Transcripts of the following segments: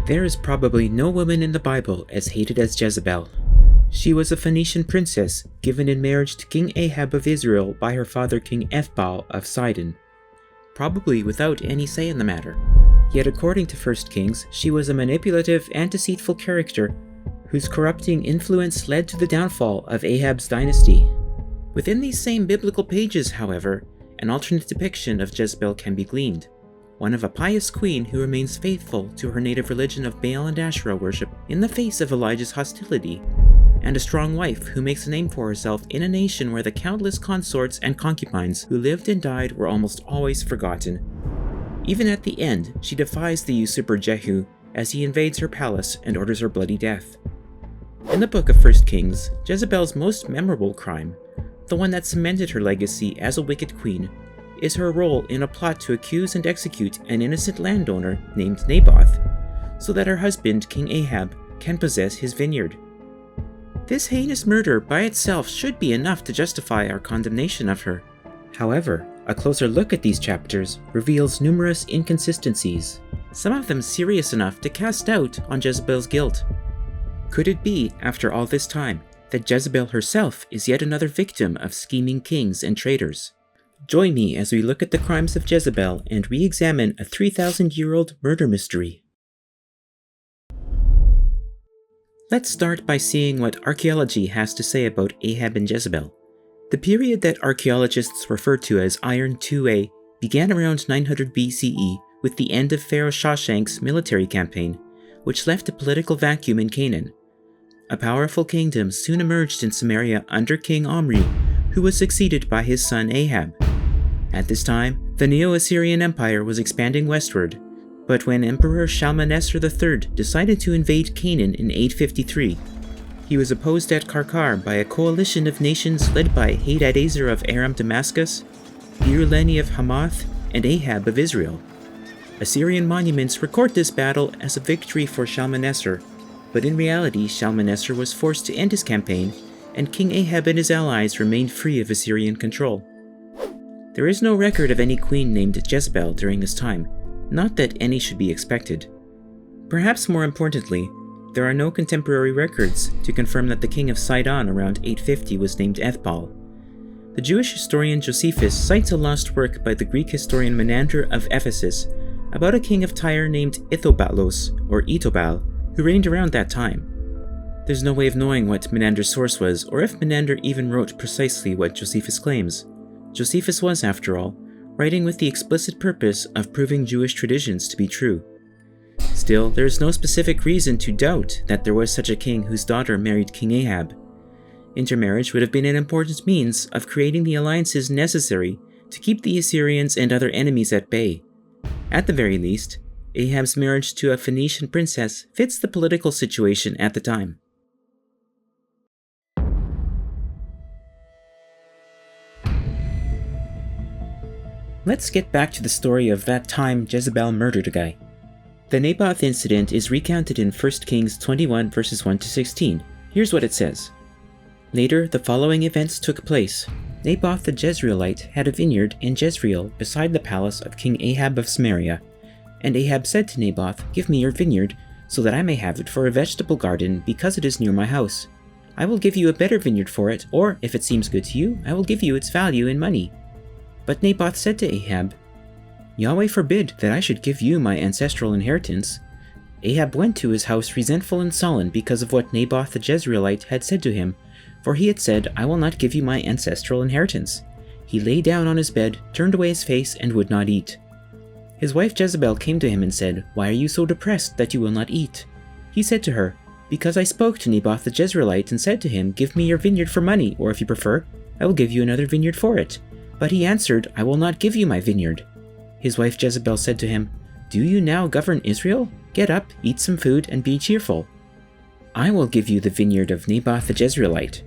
There is probably no woman in the Bible as hated as Jezebel. She was a Phoenician princess given in marriage to King Ahab of Israel by her father King Ethbaal of Sidon, probably without any say in the matter. Yet according to 1 Kings, she was a manipulative and deceitful character whose corrupting influence led to the downfall of Ahab's dynasty. Within these same biblical pages, however, an alternate depiction of Jezebel can be gleaned. One of a pious queen who remains faithful to her native religion of Baal and Asherah worship in the face of Elijah's hostility, and a strong wife who makes a name for herself in a nation where the countless consorts and concubines who lived and died were almost always forgotten. Even at the end, she defies the usurper Jehu as he invades her palace and orders her bloody death. In the book of 1 Kings, Jezebel's most memorable crime, the one that cemented her legacy as a wicked queen, is her role in a plot to accuse and execute an innocent landowner named Naboth, so that her husband, King Ahab, can possess his vineyard. This heinous murder by itself should be enough to justify our condemnation of her. However, a closer look at these chapters reveals numerous inconsistencies, some of them serious enough to cast doubt on Jezebel's guilt. Could it be, after all this time, that Jezebel herself is yet another victim of scheming kings and traitors? Join me as we look at the crimes of Jezebel and re-examine a 3,000-year-old murder mystery. Let's start by seeing what archaeology has to say about Ahab and Jezebel. The period that archaeologists refer to as Iron 2A began around 900 BCE with the end of Pharaoh Shawshank's military campaign, which left a political vacuum in Canaan. A powerful kingdom soon emerged in Samaria under King Omri, who was succeeded by his son Ahab. At this time, the Neo-Assyrian Empire was expanding westward, but when Emperor Shalmaneser III decided to invade Canaan in 853, he was opposed at Karkar by a coalition of nations led by Hadadezer of Aram Damascus, Iruleni of Hamath, and Ahab of Israel. Assyrian monuments record this battle as a victory for Shalmaneser, but in reality Shalmaneser was forced to end his campaign, and King Ahab and his allies remained free of Assyrian control. There is no record of any queen named Jezebel during this time, not that any should be expected. Perhaps more importantly, there are no contemporary records to confirm that the king of Sidon around 850 was named Ethbaal. The Jewish historian Josephus cites a lost work by the Greek historian Menander of Ephesus about a king of Tyre named Ithobalos, or Itobal, who reigned around that time. There's no way of knowing what Menander's source was, or if Menander even wrote precisely what Josephus claims. Josephus was, after all, writing with the explicit purpose of proving Jewish traditions to be true. Still, there is no specific reason to doubt that there was such a king whose daughter married King Ahab. Intermarriage would have been an important means of creating the alliances necessary to keep the Assyrians and other enemies at bay. At the very least, Ahab's marriage to a Phoenician princess fits the political situation at the time. Let's get back to the story of that time Jezebel murdered a guy. The Naboth incident is recounted in 1 Kings 21 verses 1 to 16. Here's what it says. Later, the following events took place. Naboth the Jezreelite had a vineyard in Jezreel beside the palace of King Ahab of Samaria. And Ahab said to Naboth, "Give me your vineyard, so that I may have it for a vegetable garden, because it is near my house. I will give you a better vineyard for it, or, if it seems good to you, I will give you its value in money." But Naboth said to Ahab, "Yahweh forbid that I should give you my ancestral inheritance." Ahab went to his house resentful and sullen because of what Naboth the Jezreelite had said to him, for he had said, "I will not give you my ancestral inheritance." He lay down on his bed, turned away his face, and would not eat. His wife Jezebel came to him and said, "Why are you so depressed that you will not eat?" He said to her, "Because I spoke to Naboth the Jezreelite and said to him, 'Give me your vineyard for money, or if you prefer, I will give you another vineyard for it.' But he answered, 'I will not give you my vineyard.'" His wife Jezebel said to him, "Do you now govern Israel? Get up, eat some food, and be cheerful. I will give you the vineyard of Naboth the Jezreelite."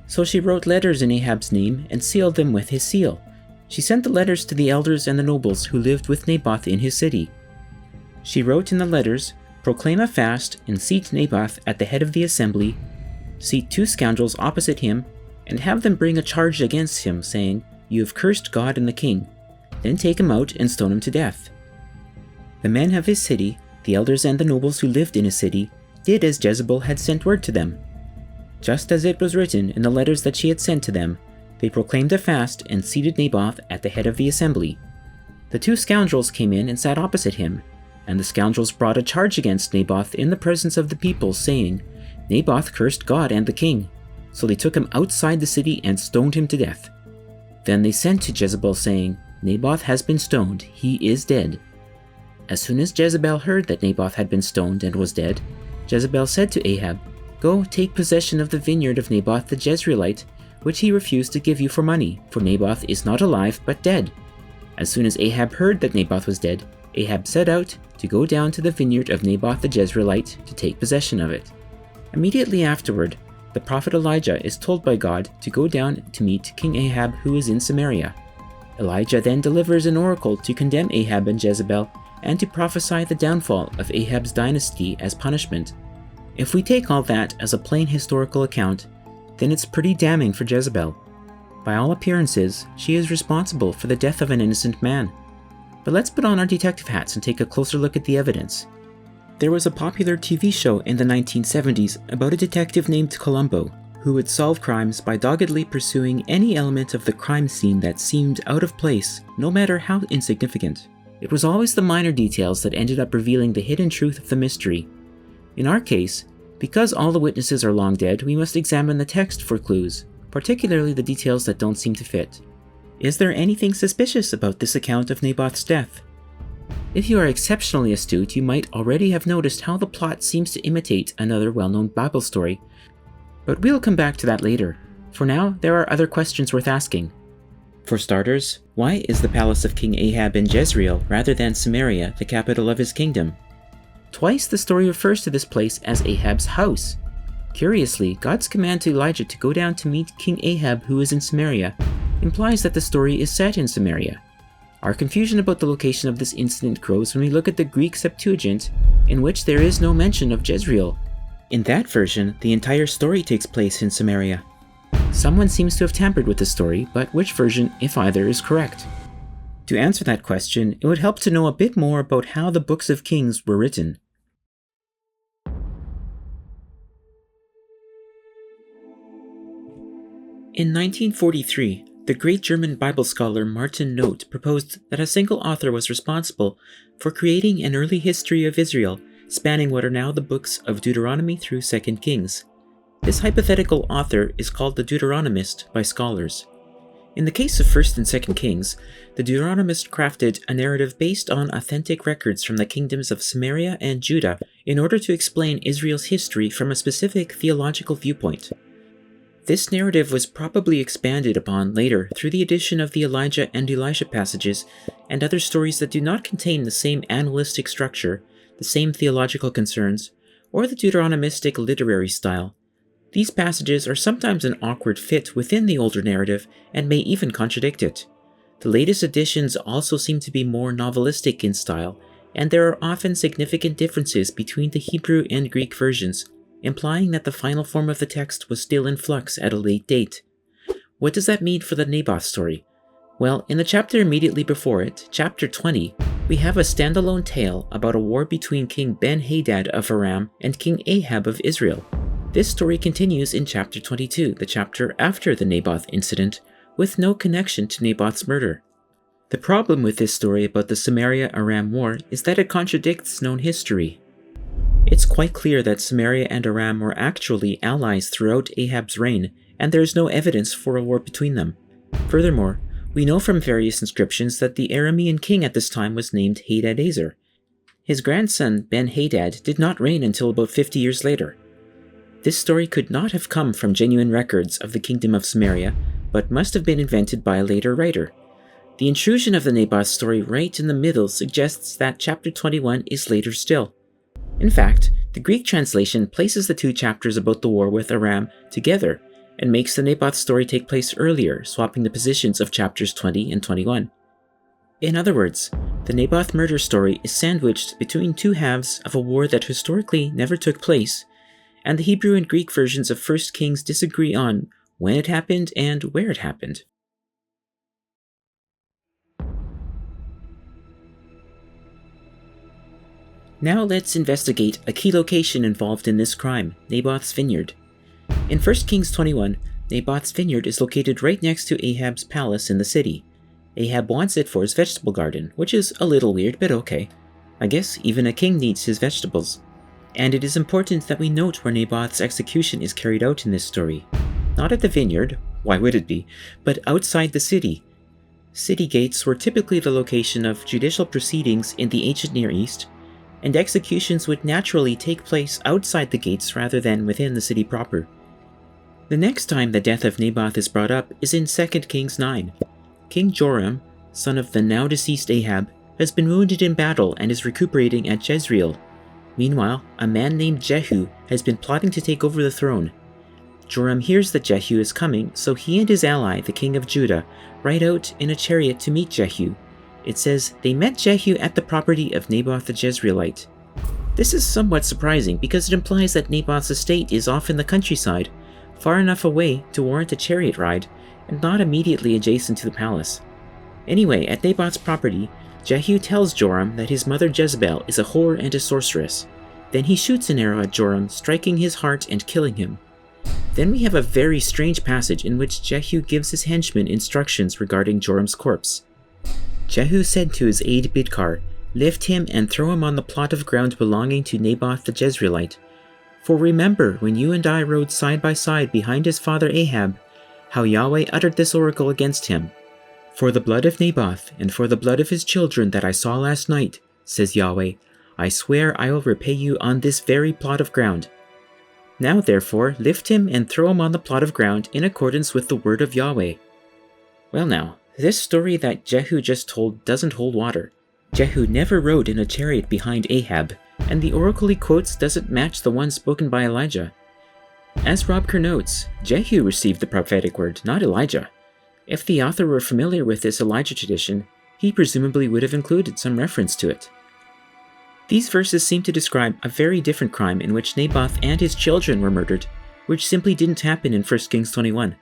So she wrote letters in Ahab's name and sealed them with his seal. She sent the letters to the elders and the nobles who lived with Naboth in his city. She wrote in the letters, "Proclaim a fast and seat Naboth at the head of the assembly, seat 2 scoundrels opposite him, and have them bring a charge against him, saying, 'You have cursed God and the king.' Then take him out and stone him to death." The men of his city, the elders and the nobles who lived in his city did as Jezebel had sent word to them. Just as it was written in the letters that she had sent to them, they proclaimed a fast and seated Naboth at the head of the assembly. The two scoundrels came in and sat opposite him, and the scoundrels brought a charge against Naboth in the presence of the people, saying, "Naboth cursed God and the king." So they took him outside the city and stoned him to death. Then they sent to Jezebel, saying, "Naboth has been stoned, he is dead." As soon as Jezebel heard that Naboth had been stoned and was dead, Jezebel said to Ahab, "Go, take possession of the vineyard of Naboth the Jezreelite, which he refused to give you for money, for Naboth is not alive but dead." As soon as Ahab heard that Naboth was dead, Ahab set out to go down to the vineyard of Naboth the Jezreelite to take possession of it. Immediately afterward, the prophet Elijah is told by God to go down to meet King Ahab, who is in Samaria. Elijah then delivers an oracle to condemn Ahab and Jezebel and to prophesy the downfall of Ahab's dynasty as punishment. If we take all that as a plain historical account, then it's pretty damning for Jezebel. By all appearances, she is responsible for the death of an innocent man. But let's put on our detective hats and take a closer look at the evidence. There was a popular TV show in the 1970s about a detective named Columbo, who would solve crimes by doggedly pursuing any element of the crime scene that seemed out of place, no matter how insignificant. It was always the minor details that ended up revealing the hidden truth of the mystery. In our case, because all the witnesses are long dead, we must examine the text for clues, particularly the details that don't seem to fit. Is there anything suspicious about this account of Naboth's death? If you are exceptionally astute, you might already have noticed how the plot seems to imitate another well-known Bible story, but we'll come back to that later. For now, there are other questions worth asking. For starters, why is the palace of King Ahab in Jezreel rather than Samaria, the capital of his kingdom? Twice the story refers to this place as Ahab's house. Curiously, God's command to Elijah to go down to meet King Ahab, who is in Samaria, implies that the story is set in Samaria. Our confusion about the location of this incident grows when we look at the Greek Septuagint, in which there is no mention of Jezreel. In that version, the entire story takes place in Samaria. Someone seems to have tampered with the story, but which version, if either, is correct? To answer that question, it would help to know a bit more about how the books of Kings were written. In 1943, the great German Bible scholar Martin Noth proposed that a single author was responsible for creating an early history of Israel spanning what are now the books of Deuteronomy through 2 Kings. This hypothetical author is called the Deuteronomist by scholars. In the case of 1 and 2 Kings, the Deuteronomist crafted a narrative based on authentic records from the kingdoms of Samaria and Judah in order to explain Israel's history from a specific theological viewpoint. This narrative was probably expanded upon later through the addition of the Elijah and Elisha passages and other stories that do not contain the same analytic structure, the same theological concerns, or the Deuteronomistic literary style. These passages are sometimes an awkward fit within the older narrative and may even contradict it. The latest editions also seem to be more novelistic in style, and there are often significant differences between the Hebrew and Greek versions, implying that the final form of the text was still in flux at a late date. What does that mean for the Naboth story? Well, in the chapter immediately before it, chapter 20, we have a standalone tale about a war between King Ben-Hadad of Aram and King Ahab of Israel. This story continues in chapter 22, the chapter after the Naboth incident, with no connection to Naboth's murder. The problem with this story about the Samaria-Aram war is that it contradicts known history. It's quite clear that Samaria and Aram were actually allies throughout Ahab's reign, and there is no evidence for a war between them. Furthermore, we know from various inscriptions that the Aramean king at this time was named Hadadezer. His grandson Ben-Hadad did not reign until about 50 years later. This story could not have come from genuine records of the kingdom of Samaria, but must have been invented by a later writer. The intrusion of the Naboth story right in the middle suggests that chapter 21 is later still. In fact, the Greek translation places the two chapters about the war with Aram together and makes the Naboth story take place earlier, swapping the positions of chapters 20 and 21. In other words, the Naboth murder story is sandwiched between two halves of a war that historically never took place, and the Hebrew and Greek versions of 1 Kings disagree on when it happened and where it happened. Now let's investigate a key location involved in this crime, Naboth's vineyard. In 1 Kings 21, Naboth's vineyard is located right next to Ahab's palace in the city. Ahab wants it for his vegetable garden, which is a little weird, but okay. I guess even a king needs his vegetables. And it is important that we note where Naboth's execution is carried out in this story. Not at the vineyard, why would it be, but outside the city. City gates were typically the location of judicial proceedings in the ancient Near East, and executions would naturally take place outside the gates rather than within the city proper. The next time the death of Naboth is brought up is in 2 Kings 9. King Joram, son of the now deceased Ahab, has been wounded in battle and is recuperating at Jezreel. Meanwhile, a man named Jehu has been plotting to take over the throne. Joram hears that Jehu is coming, so he and his ally, the king of Judah, ride out in a chariot to meet Jehu. It says they met Jehu at the property of Naboth the Jezreelite. This is somewhat surprising because it implies that Naboth's estate is off in the countryside, far enough away to warrant a chariot ride, and not immediately adjacent to the palace. Anyway, at Naboth's property, Jehu tells Joram that his mother Jezebel is a whore and a sorceress. Then he shoots an arrow at Joram, striking his heart and killing him. Then we have a very strange passage in which Jehu gives his henchmen instructions regarding Joram's corpse. Jehu said to his aide Bidkar, "Lift him and throw him on the plot of ground belonging to Naboth the Jezreelite. For remember when you and I rode side by side behind his father Ahab, how Yahweh uttered this oracle against him. For the blood of Naboth and for the blood of his children that I saw last night, says Yahweh, I swear I will repay you on this very plot of ground. Now therefore lift him and throw him on the plot of ground in accordance with the word of Yahweh." Well now, this story that Jehu just told doesn't hold water. Jehu never rode in a chariot behind Ahab, and the oracle he quotes doesn't match the one spoken by Elijah. As Rob Kerr notes, Jehu received the prophetic word, not Elijah. If the author were familiar with this Elijah tradition, he presumably would have included some reference to it. These verses seem to describe a very different crime in which Naboth and his children were murdered, which simply didn't happen in 1 Kings 21.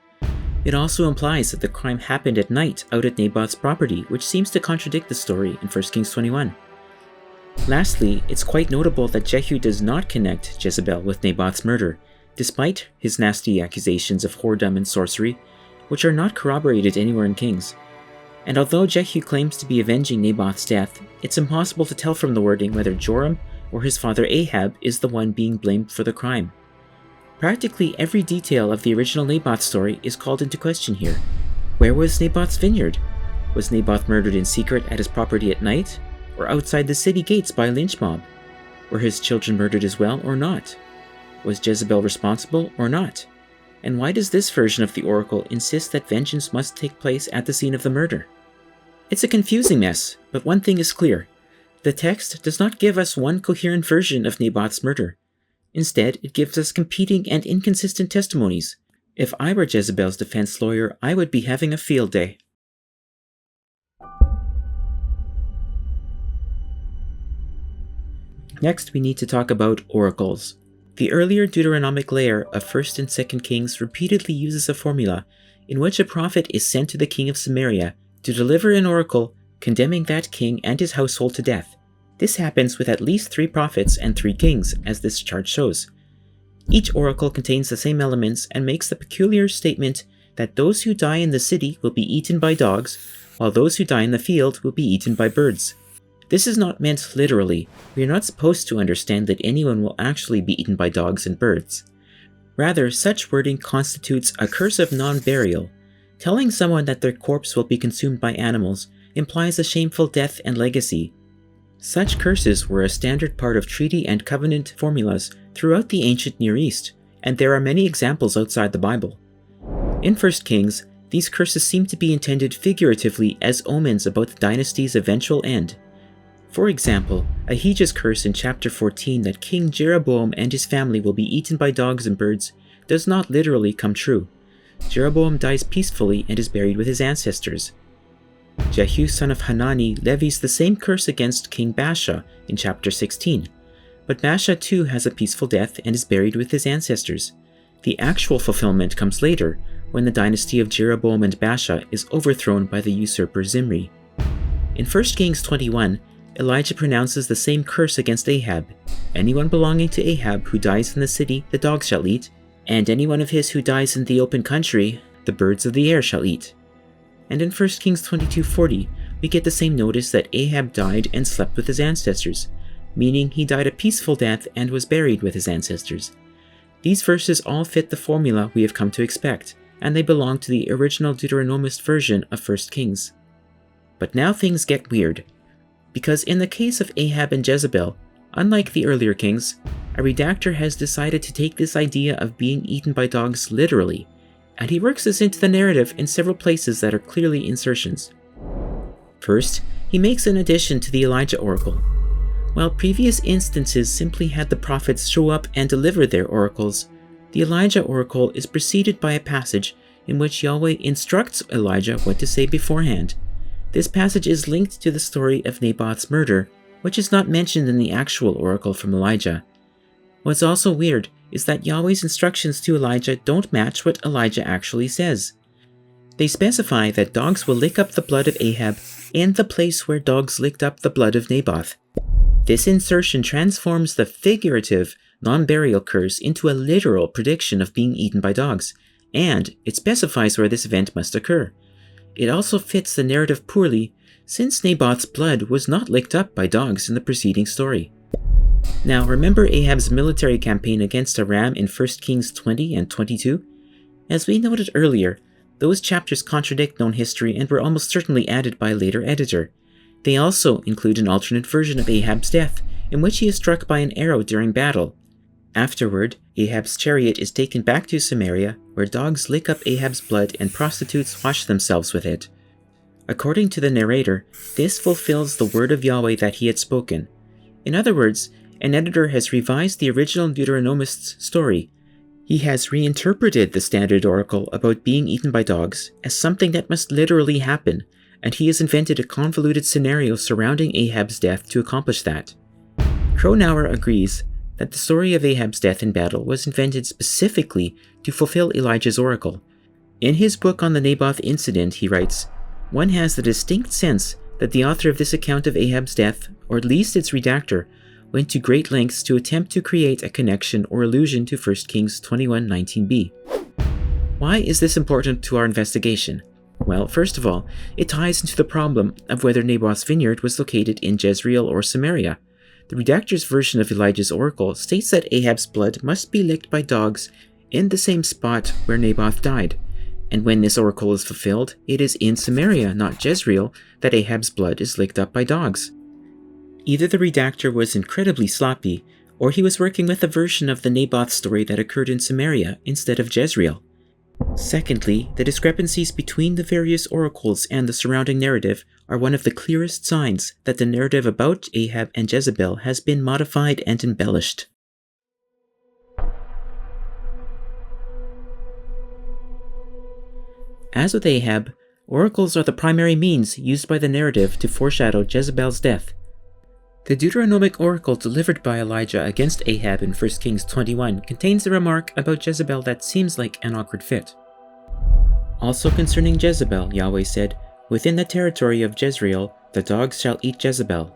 It also implies that the crime happened at night out at Naboth's property, which seems to contradict the story in 1 Kings 21. Lastly, it's quite notable that Jehu does not connect Jezebel with Naboth's murder, despite his nasty accusations of whoredom and sorcery, which are not corroborated anywhere in Kings. And although Jehu claims to be avenging Naboth's death, it's impossible to tell from the wording whether Joram or his father Ahab is the one being blamed for the crime. Practically every detail of the original Naboth story is called into question here. Where was Naboth's vineyard? Was Naboth murdered in secret at his property at night, or outside the city gates by a lynch mob? Were his children murdered as well, or not? Was Jezebel responsible, or not? And why does this version of the oracle insist that vengeance must take place at the scene of the murder? It's a confusing mess, but one thing is clear. The text does not give us one coherent version of Naboth's murder. Instead, it gives us competing and inconsistent testimonies. If I were Jezebel's defense lawyer, I would be having a field day. Next, we need to talk about oracles. The earlier Deuteronomic layer of 1st and 2nd Kings repeatedly uses a formula in which a prophet is sent to the king of Samaria to deliver an oracle condemning that king and his household to death. This happens with at least 3 prophets and 3 kings, as this chart shows. Each oracle contains the same elements and makes the peculiar statement that those who die in the city will be eaten by dogs, while those who die in the field will be eaten by birds. This is not meant literally. We are not supposed to understand that anyone will actually be eaten by dogs and birds. Rather, such wording constitutes a curse of non-burial. Telling someone that their corpse will be consumed by animals implies a shameful death and legacy. Such curses were a standard part of treaty and covenant formulas throughout the ancient Near East, and there are many examples outside the Bible. In 1 Kings, these curses seem to be intended figuratively as omens about the dynasty's eventual end. For example, Ahijah's curse in chapter 14 that King Jeroboam and his family will be eaten by dogs and birds does not literally come true. Jeroboam dies peacefully and is buried with his ancestors. Jehu son of Hanani levies the same curse against King Baasha in chapter 16, but Baasha too has a peaceful death and is buried with his ancestors. The actual fulfillment comes later, when the dynasty of Jeroboam and Baasha is overthrown by the usurper Zimri. In 1 Kings 21, Elijah pronounces the same curse against Ahab. Anyone belonging to Ahab who dies in the city, the dogs shall eat, and any one of his who dies in the open country, the birds of the air shall eat. And in 1 Kings 22:40, we get the same notice that Ahab died and slept with his ancestors, meaning he died a peaceful death and was buried with his ancestors. These verses all fit the formula we have come to expect, and they belong to the original Deuteronomist version of 1 Kings. But now things get weird, because in the case of Ahab and Jezebel, unlike the earlier kings, a redactor has decided to take this idea of being eaten by dogs literally, and he works this into the narrative in several places that are clearly insertions. First, he makes an addition to the Elijah oracle. While previous instances simply had the prophets show up and deliver their oracles, the Elijah oracle is preceded by a passage in which Yahweh instructs Elijah what to say beforehand. This passage is linked to the story of Naboth's murder, which is not mentioned in the actual oracle from Elijah. What's also weird is that Yahweh's instructions to Elijah don't match what Elijah actually says. They specify that dogs will lick up the blood of Ahab in the place where dogs licked up the blood of Naboth. This insertion transforms the figurative, non-burial curse into a literal prediction of being eaten by dogs, and it specifies where this event must occur. It also fits the narrative poorly, since Naboth's blood was not licked up by dogs in the preceding story. Now, remember Ahab's military campaign against Aram in 1 Kings 20 and 22? As we noted earlier, those chapters contradict known history and were almost certainly added by a later editor. They also include an alternate version of Ahab's death, in which he is struck by an arrow during battle. Afterward, Ahab's chariot is taken back to Samaria, where dogs lick up Ahab's blood and prostitutes wash themselves with it. According to the narrator, this fulfills the word of Yahweh that he had spoken. In other words, an editor has revised the original Deuteronomist's story. He has reinterpreted the standard oracle about being eaten by dogs as something that must literally happen, and he has invented a convoluted scenario surrounding Ahab's death to accomplish that. Cronauer agrees that the story of Ahab's death in battle was invented specifically to fulfill Elijah's oracle. In his book on the Naboth incident, he writes, "One has the distinct sense that the author of this account of Ahab's death, or at least its redactor, went to great lengths to attempt to create a connection or allusion to 1 Kings 21:19b. Why is this important to our investigation? Well, first of all, it ties into the problem of whether Naboth's vineyard was located in Jezreel or Samaria. The redactor's version of Elijah's oracle states that Ahab's blood must be licked by dogs in the same spot where Naboth died, and when this oracle is fulfilled, it is in Samaria, not Jezreel, that Ahab's blood is licked up by dogs. Either the redactor was incredibly sloppy, or he was working with a version of the Naboth story that occurred in Samaria instead of Jezreel. Secondly, the discrepancies between the various oracles and the surrounding narrative are one of the clearest signs that the narrative about Ahab and Jezebel has been modified and embellished. As with Ahab, oracles are the primary means used by the narrative to foreshadow Jezebel's death. The Deuteronomic oracle delivered by Elijah against Ahab in 1 Kings 21 contains a remark about Jezebel that seems like an awkward fit. Also concerning Jezebel, Yahweh said, "Within the territory of Jezreel, the dogs shall eat Jezebel."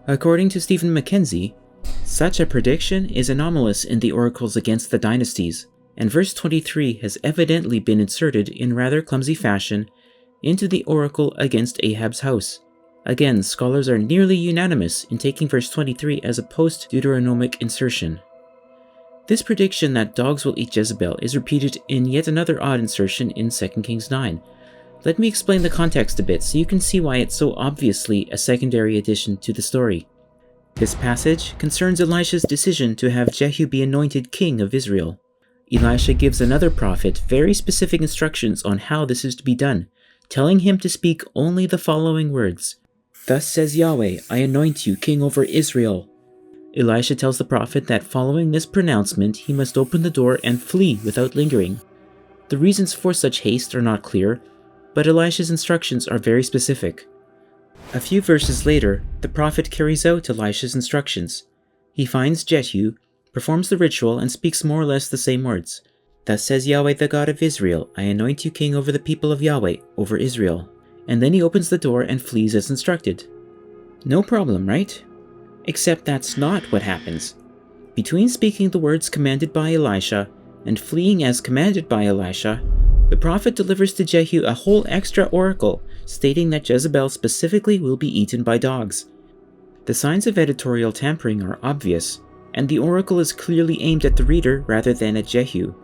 According to Stephen Mackenzie, such a prediction is anomalous in the oracles against the dynasties, and verse 23 has evidently been inserted in rather clumsy fashion into the oracle against Ahab's house. Again, scholars are nearly unanimous in taking verse 23 as a post-Deuteronomic insertion. This prediction that dogs will eat Jezebel is repeated in yet another odd insertion in 2 Kings 9. Let me explain the context a bit so you can see why it's so obviously a secondary addition to the story. This passage concerns Elisha's decision to have Jehu be anointed king of Israel. Elisha gives another prophet very specific instructions on how this is to be done, telling him to speak only the following words: "Thus says Yahweh, I anoint you king over Israel." Elisha tells the prophet that following this pronouncement, he must open the door and flee without lingering. The reasons for such haste are not clear, but Elisha's instructions are very specific. A few verses later, the prophet carries out Elisha's instructions. He finds Jehu, performs the ritual, and speaks more or less the same words. "Thus says Yahweh the God of Israel, I anoint you king over the people of Yahweh, over Israel." And then he opens the door and flees as instructed. No problem, right? Except that's not what happens. Between speaking the words commanded by Elisha and fleeing as commanded by Elisha, the prophet delivers to Jehu a whole extra oracle stating that Jezebel specifically will be eaten by dogs. The signs of editorial tampering are obvious, and the oracle is clearly aimed at the reader rather than at Jehu.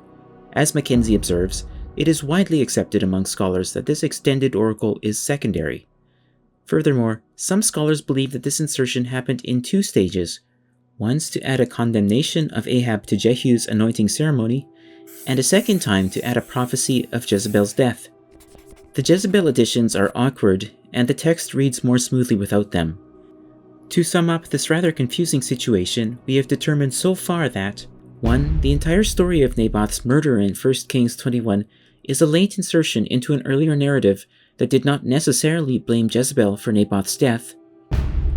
As Mackenzie observes, it is widely accepted among scholars that this extended oracle is secondary. Furthermore, some scholars believe that this insertion happened in two stages, once to add a condemnation of Ahab to Jehu's anointing ceremony, and a second time to add a prophecy of Jezebel's death. The Jezebel additions are awkward, and the text reads more smoothly without them. To sum up this rather confusing situation, we have determined so far that 1. The entire story of Naboth's murder in 1 Kings 21 is a late insertion into an earlier narrative that did not necessarily blame Jezebel for Naboth's death.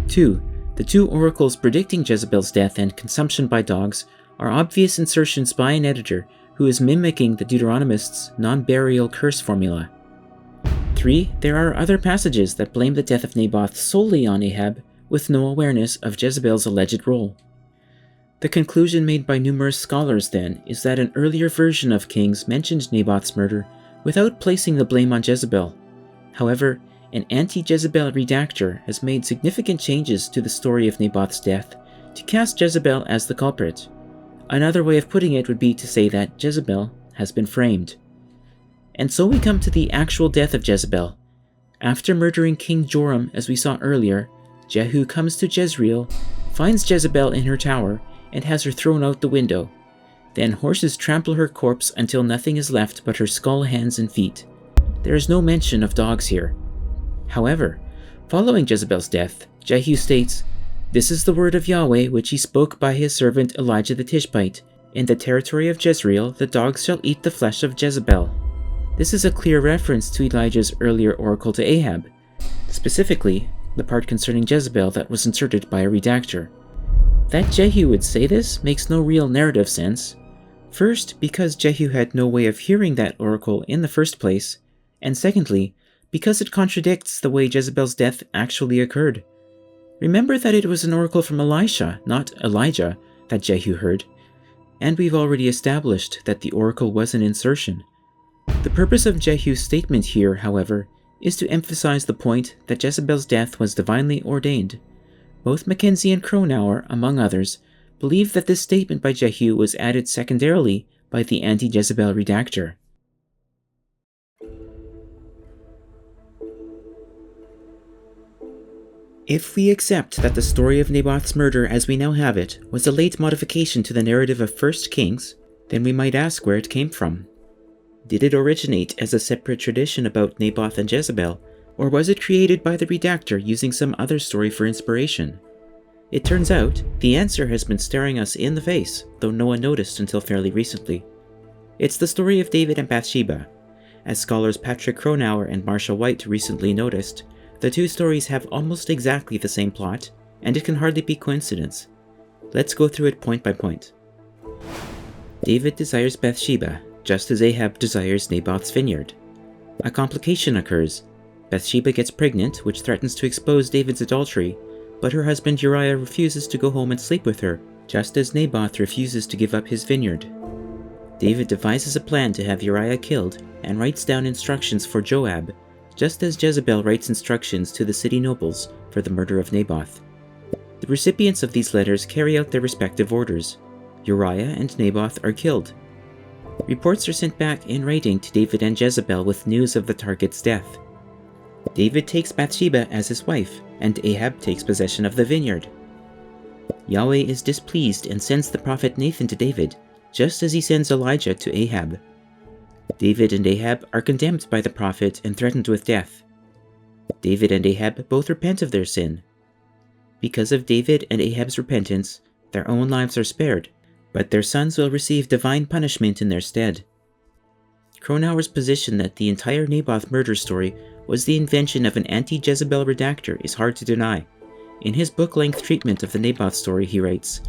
2. The two oracles predicting Jezebel's death and consumption by dogs are obvious insertions by an editor who is mimicking the Deuteronomists' non-burial curse formula. 3. There are other passages that blame the death of Naboth solely on Ahab, with no awareness of Jezebel's alleged role. The conclusion made by numerous scholars, then, is that an earlier version of Kings mentioned Naboth's murder without placing the blame on Jezebel. However, an anti-Jezebel redactor has made significant changes to the story of Naboth's death to cast Jezebel as the culprit. Another way of putting it would be to say that Jezebel has been framed. And so we come to the actual death of Jezebel. After murdering King Joram, as we saw earlier, Jehu comes to Jezreel, finds Jezebel in her tower, and has her thrown out the window. Then horses trample her corpse until nothing is left but her skull, hands, and feet. There is no mention of dogs here. However, following Jezebel's death, Jehu states, "This is the word of Yahweh which he spoke by his servant Elijah the Tishbite. In the territory of Jezreel the dogs shall eat the flesh of Jezebel." This is a clear reference to Elijah's earlier oracle to Ahab, specifically the part concerning Jezebel that was inserted by a redactor. That Jehu would say this makes no real narrative sense. First, because Jehu had no way of hearing that oracle in the first place, and secondly, because it contradicts the way Jezebel's death actually occurred. Remember that it was an oracle from Elisha, not Elijah, that Jehu heard, and we've already established that the oracle was an insertion. The purpose of Jehu's statement here, however, is to emphasize the point that Jezebel's death was divinely ordained. Both Mackenzie and Cronauer, among others, believe that this statement by Jehu was added secondarily by the anti-Jezebel redactor. If we accept that the story of Naboth's murder as we now have it was a late modification to the narrative of 1 Kings, then we might ask where it came from. Did it originate as a separate tradition about Naboth and Jezebel, or was it created by the redactor using some other story for inspiration? It turns out, the answer has been staring us in the face, though no one noticed until fairly recently. It's the story of David and Bathsheba. As scholars Patrick Cronauer and Marcia White recently noticed, the two stories have almost exactly the same plot, and it can hardly be coincidence. Let's go through it point by point. David desires Bathsheba, just as Ahab desires Naboth's vineyard. A complication occurs. Bathsheba gets pregnant, which threatens to expose David's adultery, but her husband Uriah refuses to go home and sleep with her, just as Naboth refuses to give up his vineyard. David devises a plan to have Uriah killed and writes down instructions for Joab, just as Jezebel writes instructions to the city nobles for the murder of Naboth. The recipients of these letters carry out their respective orders. Uriah and Naboth are killed. Reports are sent back in writing to David and Jezebel with news of the target's death. David takes Bathsheba as his wife, and Ahab takes possession of the vineyard. Yahweh is displeased and sends the prophet Nathan to David, just as he sends Elijah to Ahab. David and Ahab are condemned by the prophet and threatened with death. David and Ahab both repent of their sin. Because of David and Ahab's repentance, their own lives are spared, but their sons will receive divine punishment in their stead. Cronauer's position that the entire Naboth murder story was the invention of an anti-Jezebel redactor is hard to deny. In his book-length treatment of the Naboth story, he writes,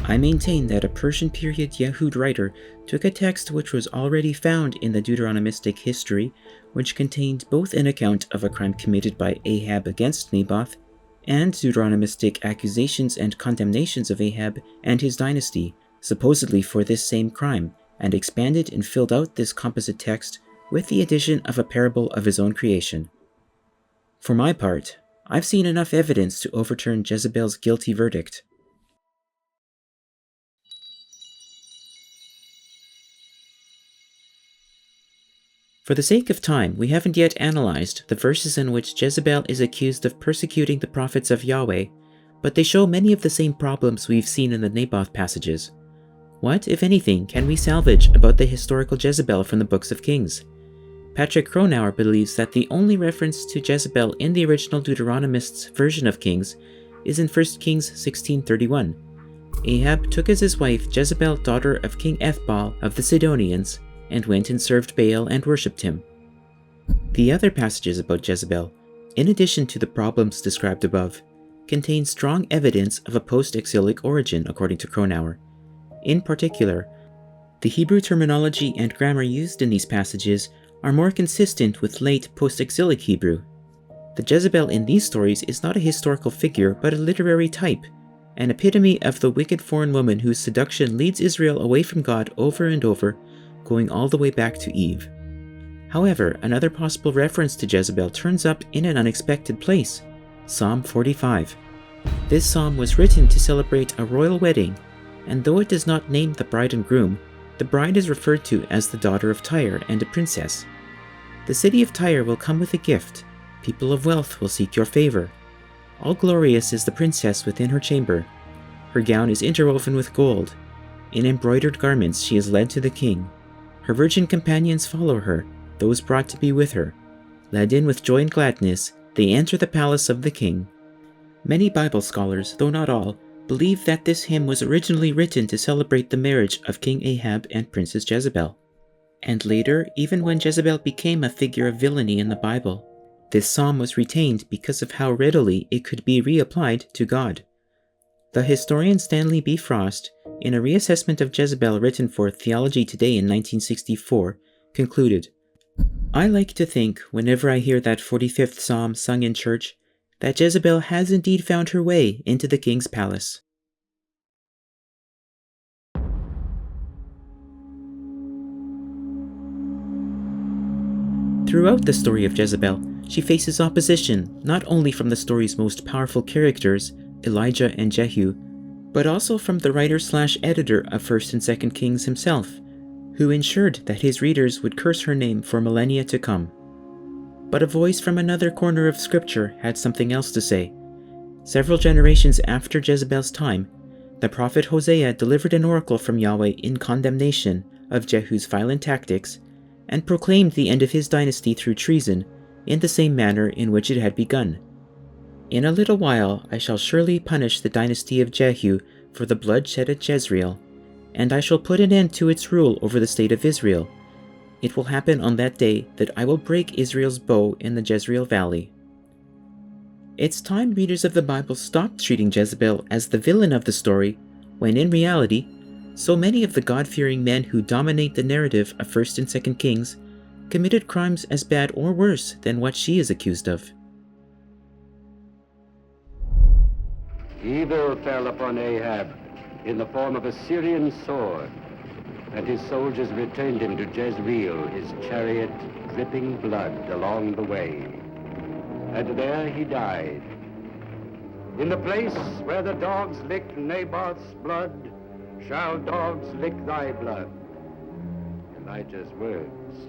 "I maintain that a Persian period Yehud writer took a text which was already found in the Deuteronomistic history, which contained both an account of a crime committed by Ahab against Naboth and Deuteronomistic accusations and condemnations of Ahab and his dynasty, supposedly for this same crime, and expanded and filled out this composite text with the addition of a parable of his own creation. For my part, I've seen enough evidence to overturn Jezebel's guilty verdict. For the sake of time, we haven't yet analyzed the verses in which Jezebel is accused of persecuting the prophets of Yahweh, but they show many of the same problems we've seen in the Naboth passages. What, if anything, can we salvage about the historical Jezebel from the books of Kings? Patrick Cronauer believes that the only reference to Jezebel in the original Deuteronomist's version of Kings is in 1 Kings 16:31. Ahab took as his wife Jezebel, daughter of King Ethbaal of the Sidonians, and went and served Baal and worshipped him. The other passages about Jezebel, in addition to the problems described above, contain strong evidence of a post-exilic origin, according to Cronauer. In particular, the Hebrew terminology and grammar used in these passages are more consistent with late post-exilic Hebrew. The Jezebel in these stories is not a historical figure but a literary type, an epitome of the wicked foreign woman whose seduction leads Israel away from God over and over, going all the way back to Eve. However, another possible reference to Jezebel turns up in an unexpected place, Psalm 45. This psalm was written to celebrate a royal wedding, and though it does not name the bride and groom, the bride is referred to as the daughter of Tyre and a princess. The city of Tyre will come with a gift, people of wealth will seek your favor. All glorious is the princess within her chamber. Her gown is interwoven with gold. In embroidered garments she is led to the king. Her virgin companions follow her, those brought to be with her. Led in with joy and gladness, they enter the palace of the king. Many Bible scholars, though not all, believe that this hymn was originally written to celebrate the marriage of King Ahab and Princess Jezebel. And later, even when Jezebel became a figure of villainy in the Bible, this psalm was retained because of how readily it could be reapplied to God. The historian Stanley B. Frost, in a reassessment of Jezebel written for Theology Today in 1964, concluded, "I like to think, whenever I hear that 45th Psalm sung in church, that Jezebel has indeed found her way into the king's palace." Throughout the story of Jezebel, she faces opposition not only from the story's most powerful characters, Elijah and Jehu, but also from the writer/editor of 1st and 2nd Kings himself, who ensured that his readers would curse her name for millennia to come. But a voice from another corner of Scripture had something else to say. Several generations after Jezebel's time, the prophet Hosea delivered an oracle from Yahweh in condemnation of Jehu's violent tactics, and proclaimed the end of his dynasty through treason in the same manner in which it had begun. "In a little while I shall surely punish the dynasty of Jehu for the blood shed at Jezreel, and I shall put an end to its rule over the state of Israel. It will happen on that day that I will break Israel's bow in the Jezreel valley." It's time readers of the Bible stopped treating Jezebel as the villain of the story, when in reality, so many of the God-fearing men who dominate the narrative of 1st and 2nd Kings committed crimes as bad or worse than what she is accused of. Evil fell upon Ahab in the form of a Syrian sword, and his soldiers returned him to Jezreel, his chariot dripping blood along the way. And there he died. In the place where the dogs licked Naboth's blood, shall dogs lick thy blood. Elijah's words.